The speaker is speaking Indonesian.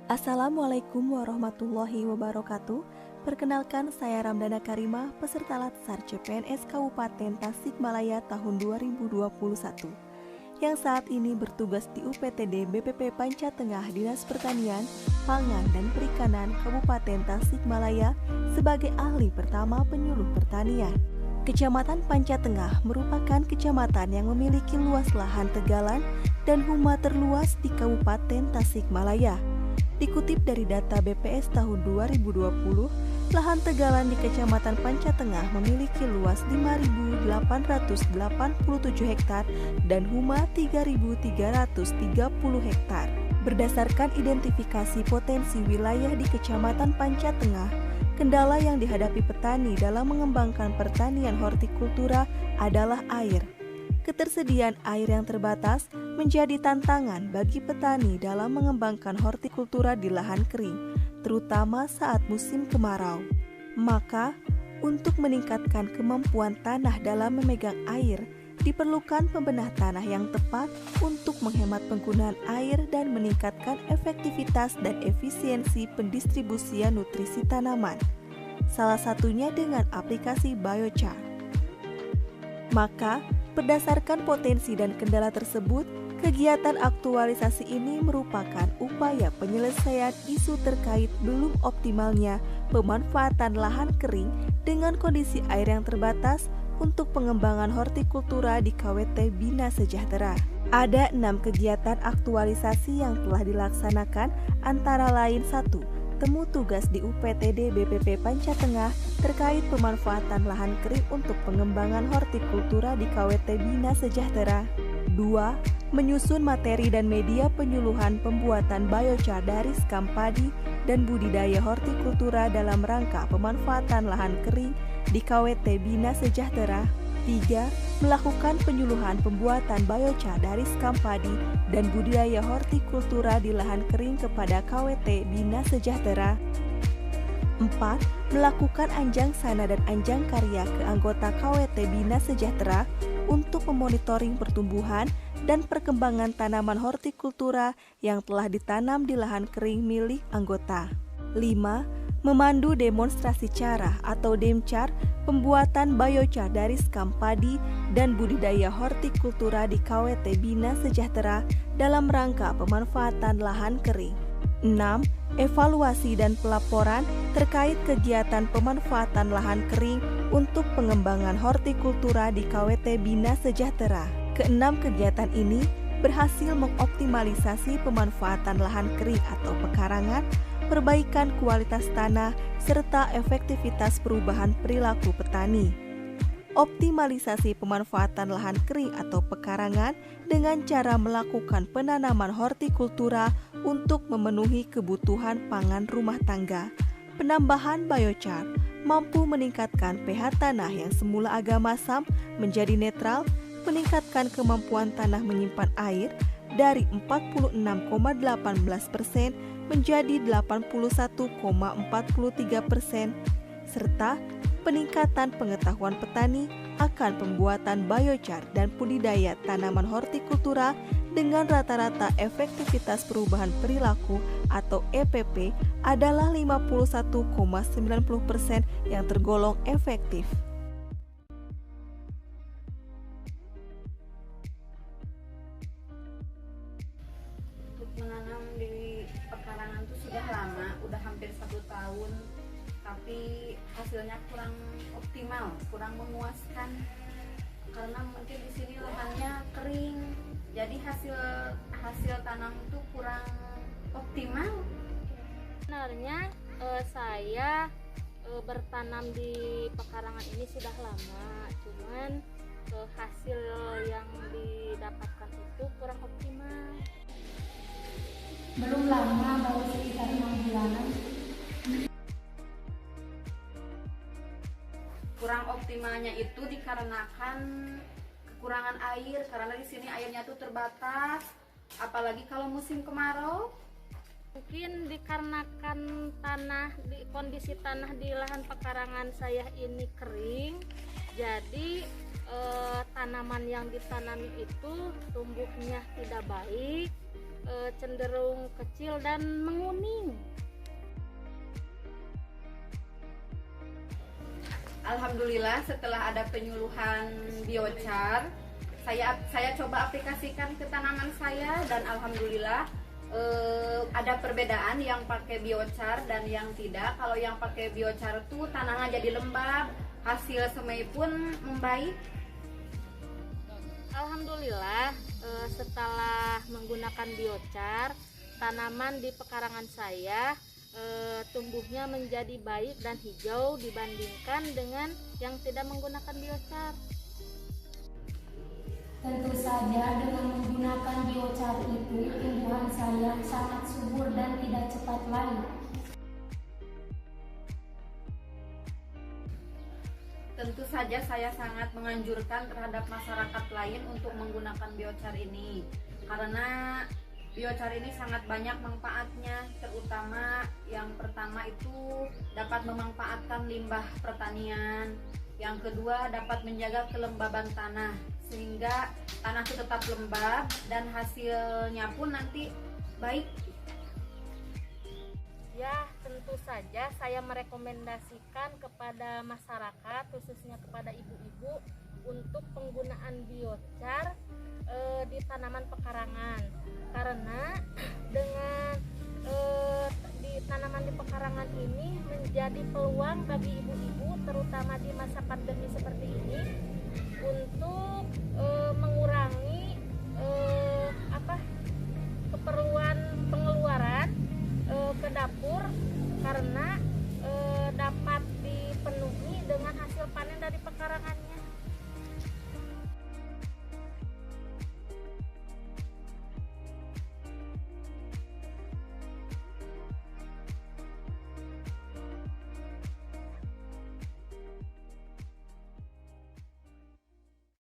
Assalamualaikum warahmatullahi wabarakatuh. Perkenalkan, saya Ramdana Karimah, peserta Latsar CPNS Kabupaten Tasikmalaya tahun 2021 yang saat ini bertugas di UPTD BPP Panca Tengah Dinas Pertanian, Pangan dan Perikanan Kabupaten Tasikmalaya sebagai ahli pertama penyuluh pertanian. Kecamatan Panca Tengah merupakan kecamatan yang memiliki luas lahan tegalan dan huma terluas di Kabupaten Tasikmalaya. Dikutip dari data BPS tahun 2020, lahan tegalan di Kecamatan Panca Tengah memiliki luas 5.887 hektar dan huma 3.330 hektar. Berdasarkan identifikasi potensi wilayah di Kecamatan Panca Tengah, kendala yang dihadapi petani dalam mengembangkan pertanian hortikultura adalah air. Ketersediaan air yang terbatas menjadi tantangan bagi petani dalam mengembangkan hortikultura di lahan kering, terutama saat musim kemarau. Maka, untuk meningkatkan kemampuan tanah dalam memegang air, diperlukan pembenah tanah yang tepat untuk menghemat penggunaan air dan meningkatkan efektivitas dan efisiensi pendistribusian nutrisi tanaman. Salah satunya dengan aplikasi biochar. Maka, berdasarkan potensi dan kendala tersebut, kegiatan aktualisasi ini merupakan upaya penyelesaian isu terkait belum optimalnya pemanfaatan lahan kering dengan kondisi air yang terbatas untuk pengembangan hortikultura di KWT Bina Sejahtera. Ada 6 kegiatan aktualisasi yang telah dilaksanakan, antara lain 1. Temu tugas di UPTD BPP Panca Tengah terkait pemanfaatan lahan kering untuk pengembangan hortikultura di KWT Bina Sejahtera. 2. Menyusun materi dan media penyuluhan pembuatan biochar dari skam padi dan budidaya hortikultura dalam rangka pemanfaatan lahan kering di KWT Bina Sejahtera. 3. Melakukan penyuluhan pembuatan biochar dari skam padi dan budidaya hortikultura di lahan kering kepada KWT Bina Sejahtera. 4. Melakukan anjang sana dan anjang karya ke anggota KWT Bina Sejahtera untuk memonitoring pertumbuhan dan perkembangan tanaman hortikultura yang telah ditanam di lahan kering milik anggota. 5. Memandu demonstrasi cara atau demchar pembuatan biochar dari skam padi dan budidaya hortikultura di KWT Bina Sejahtera dalam rangka pemanfaatan lahan kering. 6. Evaluasi dan pelaporan terkait kegiatan pemanfaatan lahan kering untuk pengembangan hortikultura di KWT Bina Sejahtera. Keenam kegiatan ini berhasil mengoptimalisasi pemanfaatan lahan kering atau pekarangan, perbaikan kualitas tanah, serta efektivitas perubahan perilaku petani. Optimalisasi pemanfaatan lahan kering atau pekarangan dengan cara melakukan penanaman hortikultura untuk memenuhi kebutuhan pangan rumah tangga. Penambahan biochar mampu meningkatkan pH tanah yang semula agak masam menjadi netral, meningkatkan kemampuan tanah menyimpan air dari 46,18% menjadi 81,43%, serta peningkatan pengetahuan petani akan pembuatan biochar dan budidaya tanaman hortikultura dengan rata-rata efektivitas perubahan perilaku atau EPP adalah 51,90% yang tergolong efektif. Menanam di pekarangan itu sudah lama, udah hampir 1 tahun, tapi hasilnya kurang optimal, kurang memuaskan karena mungkin di sini lahannya kering, jadi hasil tanam itu kurang optimal. Sebenarnya saya bertanam di pekarangan ini sudah lama, cuman hasil yang didapatkan itu kurang optimal. Belum lama, baru sekitar 6 bulanan. Kurang optimalnya itu dikarenakan kekurangan air, karena di sini airnya tuh terbatas, apalagi kalau musim kemarau. Mungkin dikarenakan kondisi tanah di lahan pekarangan saya ini kering, jadi tanaman yang ditanami itu tumbuhnya tidak baik, cenderung kecil dan menguning. Alhamdulillah setelah ada penyuluhan biochar, saya coba aplikasikan ke tanaman saya dan alhamdulillah ada perbedaan yang pakai biochar dan yang tidak. Kalau yang pakai biochar tuh tanahnya jadi lembab, hasil semai pun membaik. Alhamdulillah setelah menggunakan biochar, tanaman di pekarangan saya tumbuhnya menjadi baik dan hijau dibandingkan dengan yang tidak menggunakan biochar. Tentu saja dengan menggunakan biochar itu tumbuhan saya sangat subur dan tidak cepat layu. Tentu saja saya sangat menganjurkan terhadap masyarakat lain untuk menggunakan biochar ini karena biochar ini sangat banyak manfaatnya, terutama yang pertama itu dapat memanfaatkan limbah pertanian, yang kedua dapat menjaga kelembaban tanah sehingga tanah itu tetap lembab dan hasilnya pun nanti baik. Ya, tentu saja saya merekomendasikan kepada masyarakat, khususnya kepada ibu-ibu, untuk penggunaan biochar di tanaman pekarangan. Karena dengan di tanaman di pekarangan ini menjadi peluang bagi ibu-ibu, terutama di masa pandemi seperti ini, untuk